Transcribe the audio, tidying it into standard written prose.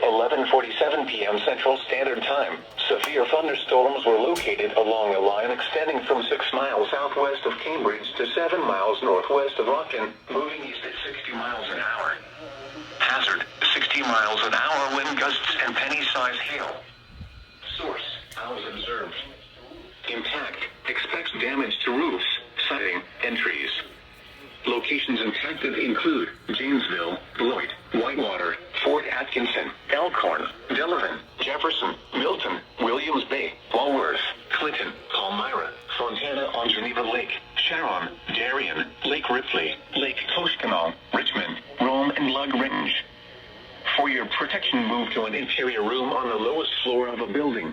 11:47 p.m. Central Standard Time. Severe thunderstorms were located along a line extending from 6 miles southwest of Cambridge to 7 miles northwest of Rockton, moving east at 60 miles an hour. Hazard, 60 miles an hour wind gusts and penny-size hail. Source, owls observed. Impact, expects damage to roofs, siding, and trees. Locations impacted include Janesville, Beloit, Whitewater, Fort Atkinson, Elkhorn, Delavan, Jefferson, Milton, Williams Bay, Walworth, Clinton, Palmyra, Fontana on Geneva Lake, Sharon, Darien, Lake Ripley, Lake Koshkonong, Richmond, Rome, and Lug Range. For your protection, move to an interior room on the lowest floor of a building.